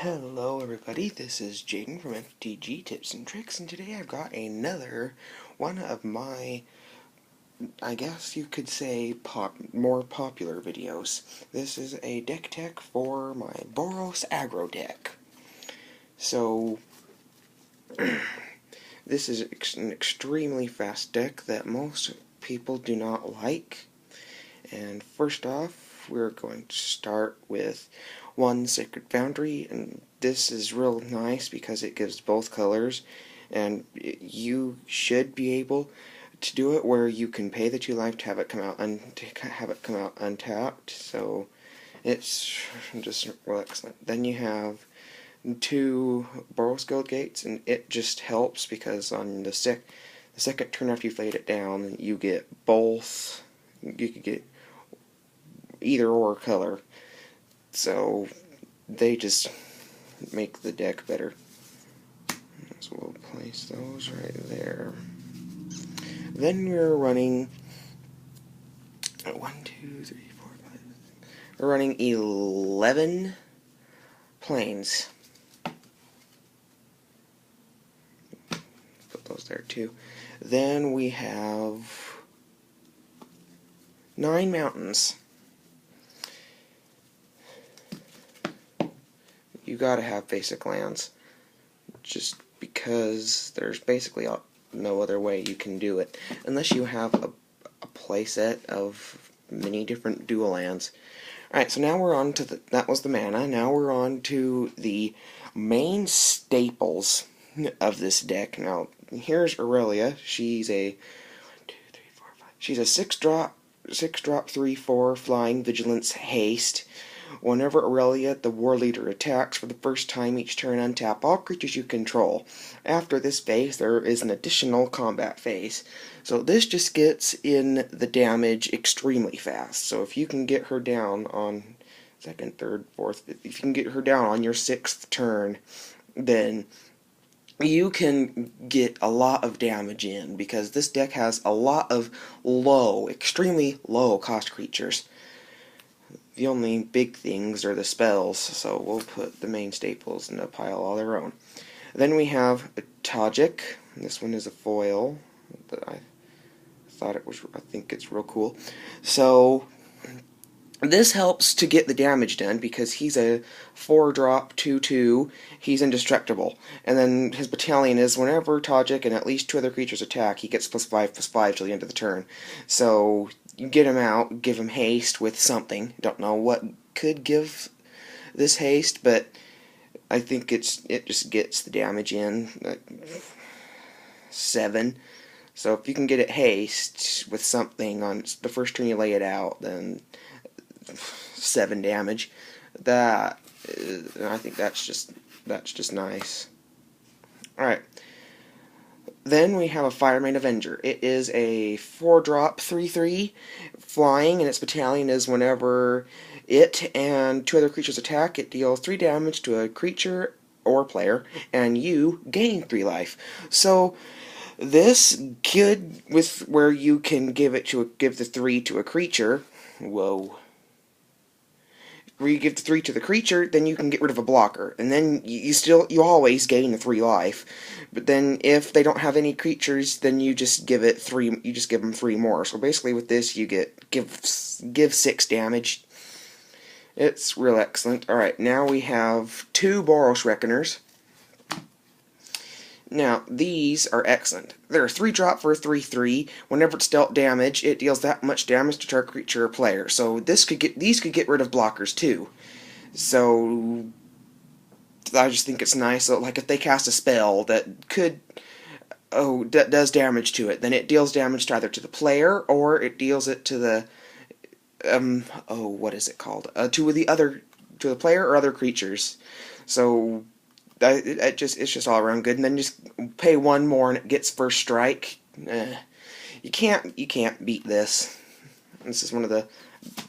Hello everybody, this is Jaden from FTG Tips and Tricks, and today I've got another one of my, I guess you could say, more popular videos. This is a deck tech for my Boros aggro deck. So, this is an extremely fast deck that most people do not like. And first off, we're going to start with one Sacred Foundry, and this is real nice because it gives both colors, and you should be able to do it where you can pay the 2 life to have it come out untapped. So it's just real excellent. Then you have 2 Boros Guild Gates, and it just helps because on the second turn after you've laid it down, you get both. You could get either or color, so they just make the deck better. So we'll place those right there. Then we're running 1, 2, 3, 4, 5. We're running 11 planes. Put those there too. Then we have 9 mountains. You gotta have basic lands, just because there's basically no other way you can do it, unless you have a playset of many different dual lands. Alright, so now we're on to that was the mana, now we're on to the main staples of this deck. Now, here's Aurelia. She's a 6-drop, 3/4 flying vigilance haste. Whenever Aurelia, the war leader, attacks for the first time each turn, untap all creatures you control. After this phase, there is an additional combat phase. So this just gets in the damage extremely fast. So if you can get her down on second, third, fourth, if you can get her down on your 6th turn, then you can get a lot of damage in, because this deck has a lot of extremely low cost creatures. The only big things are the spells, so we'll put the main staples in a pile all their own. Then we have a Tajik. This one is a foil, but I think it's real cool. So this helps to get the damage done because he's a 4-drop 2/2. He's indestructible, and then his battalion is whenever Tajik and at least 2 other creatures attack, he gets +5/+5 till the end of the turn. So you get him out, give him haste with something. Don't know what could give this haste, but I think it just gets the damage in, 7. So if you can get it haste with something on the first turn you lay it out, then 7 damage. I think that's just nice. Alright. Then we have a Firemane Avenger. It is a 4-drop 3/3 flying, and its battalion is whenever it and 2 other creatures attack, it deals 3 damage to a creature or player, and you gain 3 life. So this good with where you can give the 3 to a creature. Whoa. Where you give the 3 to the creature, then you can get rid of a blocker, and then you always gain the 3 life. But then if they don't have any creatures, then you just give it 3. You just give them 3 more. So basically, with this, you give 6 damage. It's real excellent. All right, now we have 2 Boros Reckoners. Now, these are excellent. They're a 3-drop for a 3/3. Whenever it's dealt damage, it deals that much damage to target creature or player. So these could get rid of blockers too. So I just think it's nice. So, like if they cast a spell that does damage to it, then it deals damage to either to the player or it deals it to the what is it called? To the player or other creatures. So it's just all around good, and then just pay 1 more and it gets first strike. You can't beat this. This is one of the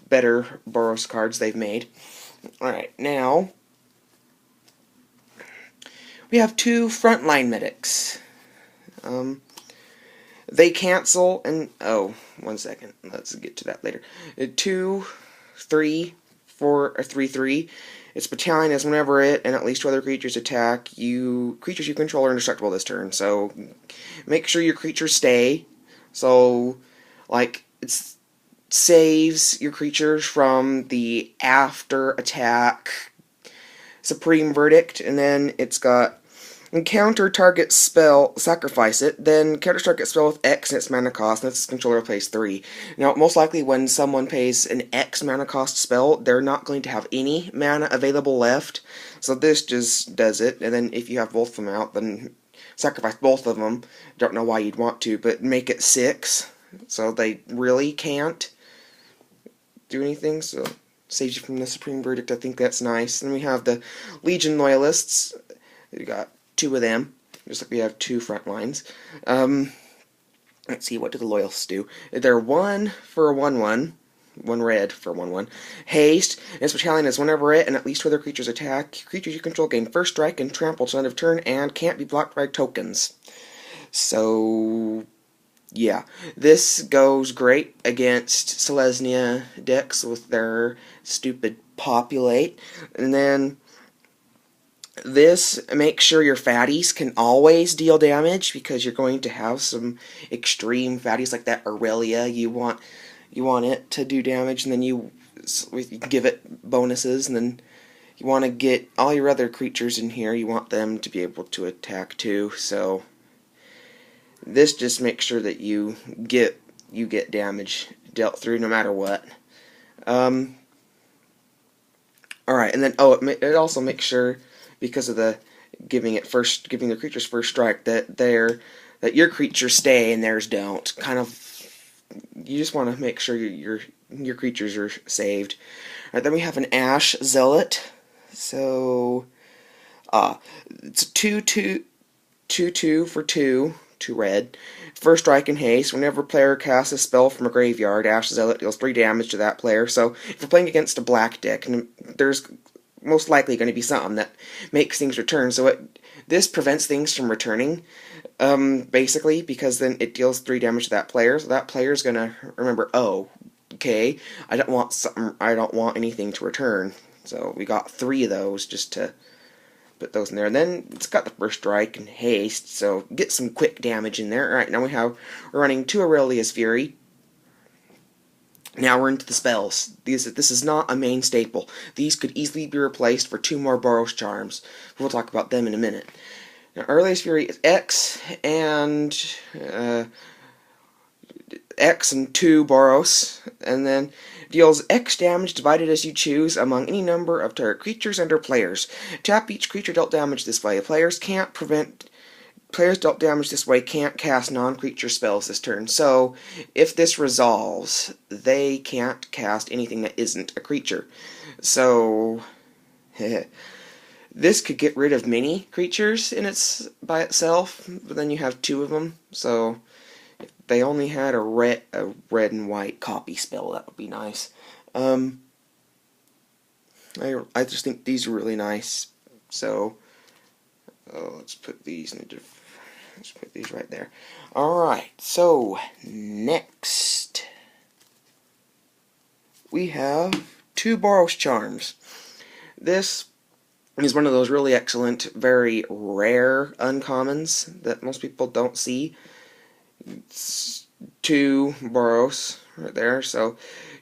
better Boros cards they've made. Alright, now we have 2 Frontline Medics. They cancel, and one second, let's get to that later. 2, 3, 4, or 3/3. Its battalion is whenever it and at least two other creatures attack you, creatures you control are indestructible this turn. So make sure your creatures stay. So, like, it saves your creatures from the after attack supreme verdict, and then it's got encounter target spell, sacrifice it, then counter target spell with X and its mana cost, and its controller pays 3. Now, most likely when someone pays an X mana cost spell, they're not going to have any mana available left, so this just does it, and then if you have both of them out, then sacrifice both of them. Don't know why you'd want to, but make it 6, so they really can't do anything, so saves you from the supreme verdict. I think that's nice. Then we have the Legion Loyalists. We got 2 of them, just like we have 2 front lines. Let's see, what do the Loyalists do? They're 1 for a 1/1, 1 red for 1/1. Haste, and its battalion is whenever it and at least 2 other creatures attack. Creatures you control gain first strike and trample till end of turn and can't be blocked by tokens. So, yeah, this goes great against Selesnya decks with their stupid populate. And then this makes sure your fatties can always deal damage, because you're going to have some extreme fatties like that Aurelia. You want it to do damage, and then you give it bonuses, and then you want to get all your other creatures in here. You want them to be able to attack too. So this just makes sure that you get damage dealt through no matter what. Alright, and then it also makes sure, because of the giving the creatures first strike, that your creatures stay and theirs don't. Kind of, you just want to make sure your creatures are saved. Alright, then we have an Ash Zealot. So it's a 2/2 for 2 red. First strike and haste. Whenever a player casts a spell from a graveyard, Ash Zealot deals 3 damage to that player. So if you're playing against a black deck, and there's most likely going to be something that makes things return, so this prevents things from returning, basically, because then it deals 3 damage to that player. So that player's going to remember, oh, okay, I don't want anything to return. So we got 3 of those just to put those in there. And then it's got the first strike and haste, so get some quick damage in there. Alright, now we're running 2 Aurelia's Fury. Now we're into the spells. This is not a main staple. These could easily be replaced for 2 more Boros charms. We'll talk about them in a minute. Now, Aurelia's Fury is X and 2 Boros, and then deals X damage divided as you choose among any number of target creatures and/or players. Tap each creature dealt damage this way. Players dealt damage this way can't cast non-creature spells this turn. So, if this resolves, they can't cast anything that isn't a creature. So, this could get rid of many creatures by itself, but then you have 2 of them. So, if they only had a red and white copy spell, that would be nice. I just think these are really nice. So, let's put these right there. Alright, so next we have 2 Boros charms. This is one of those really excellent, very rare uncommons that most people don't see. It's 2 Boros right there, so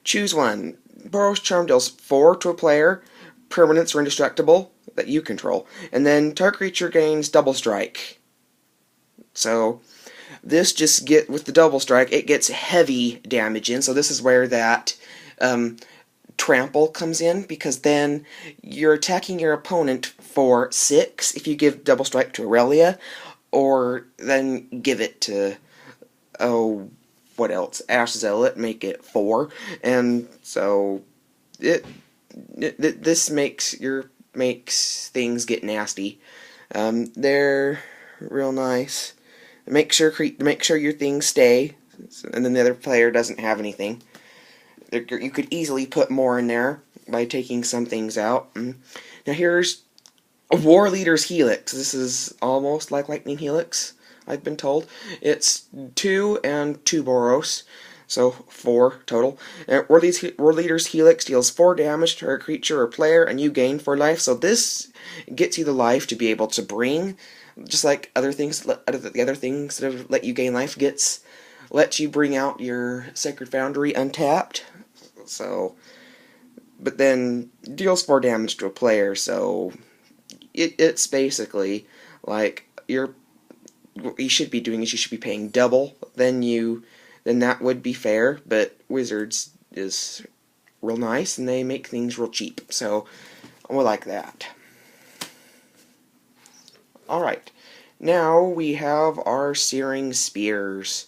choose one. Boros charm deals 4 to a player. Permanents are indestructible that you control. And then target creature gains double strike. So this just with the double strike, it gets heavy damage in. So this is where that trample comes in, because then you're attacking your opponent for 6 if you give double strike to Aurelia, or then give it to what else? Ash Zealot, make it 4, and so this makes things get nasty. They're real nice. Make sure your things stay, and then the other player doesn't have anything. You could easily put more in there by taking some things out. Now here's a War Leader's Helix. This is almost like Lightning Helix, I've been told. It's 2 and 2 Boros. So 4 total. World Leader's Helix deals 4 damage to a creature or player, and you gain 4 life. So this gets you the life to be able to bring, just like other things. The other things that have let you gain life lets you bring out your Sacred Foundry untapped. So, but then deals 4 damage to a player. So it's basically like what you should be doing is you should be paying double. Then that would be fair. But Wizards is real nice and they make things real cheap. So we like that. Alright, now we have our Searing Spears.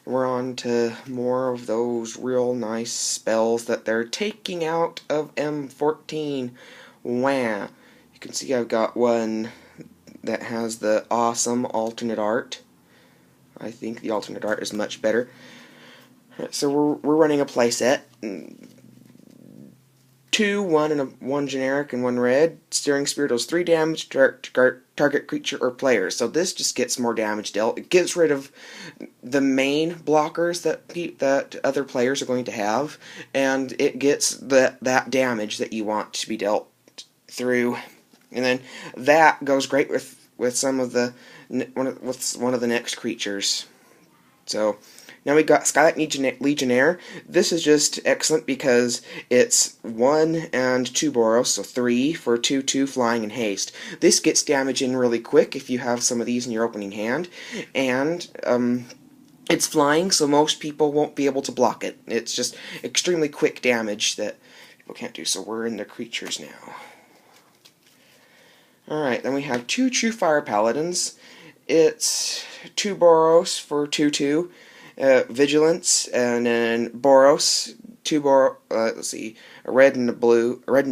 We're on to more of those real nice spells that they're taking out of M14. Wah! You can see I've got one that has the awesome alternate art. I think the alternate art is much better. So we're running a playset. 2, 1, and 1 generic and 1 red. Searing Spear does 3 damage to target creature or player. So this just gets more damage dealt. It gets rid of the main blockers that other players are going to have, and it gets that damage that you want to be dealt through. And then that goes great with some of the one of the next creatures. So now we got Skylight Legionnaire. This is just excellent because it's 1 and 2 Boros, so 3 for 2/2 flying and haste. This gets damage in really quick if you have some of these in your opening hand, and it's flying, so most people won't be able to block it. It's just extremely quick damage that people can't do. So we're in the creatures now. Alright, then we have 2 True Fire Paladins. It's 2 Boros for 2/2. Vigilance, and then Boros, 2 let's see, a red and a blue, a red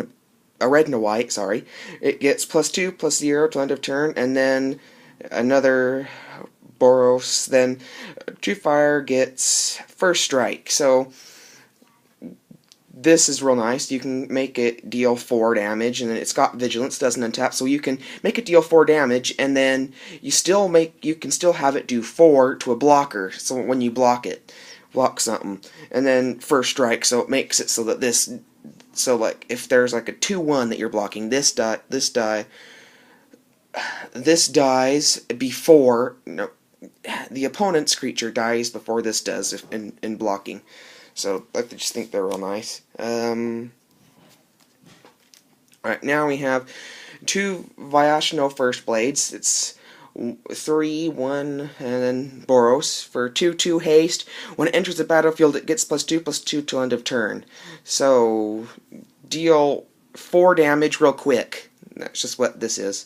and a white, sorry. It gets +2/+0 till end of turn, and then another Boros, then True Fire gets First Strike. So this is real nice. You can make it deal 4 damage, and then it's got Vigilance, doesn't untap, so you can make it deal 4 damage, and then you can still have it do 4 to a blocker. So when you block something, and then First Strike. So it makes it so that like if there's like a 2/1 that you're blocking, this dies before the opponent's creature dies before this does in blocking. So I just think they're real nice. Alright, now we have 2 Vyashno First Blades. It's 3, 1, and then Boros for 2/2 haste. When it enters the battlefield, it gets +2/+2 till end of turn. So deal 4 damage real quick. That's just what this is.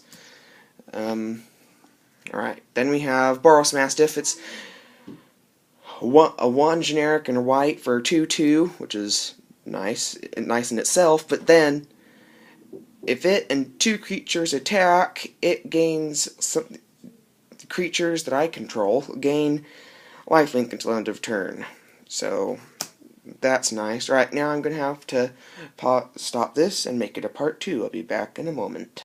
Alright, then we have Boros Mastiff. It's a 1 generic and white for 2/2, which is nice in itself, but then if it and 2 creatures attack, it gains the creatures that I control gain lifelink until end of turn. So that's nice. Right now I'm going to have to stop this and make it a part 2. I'll be back in a moment.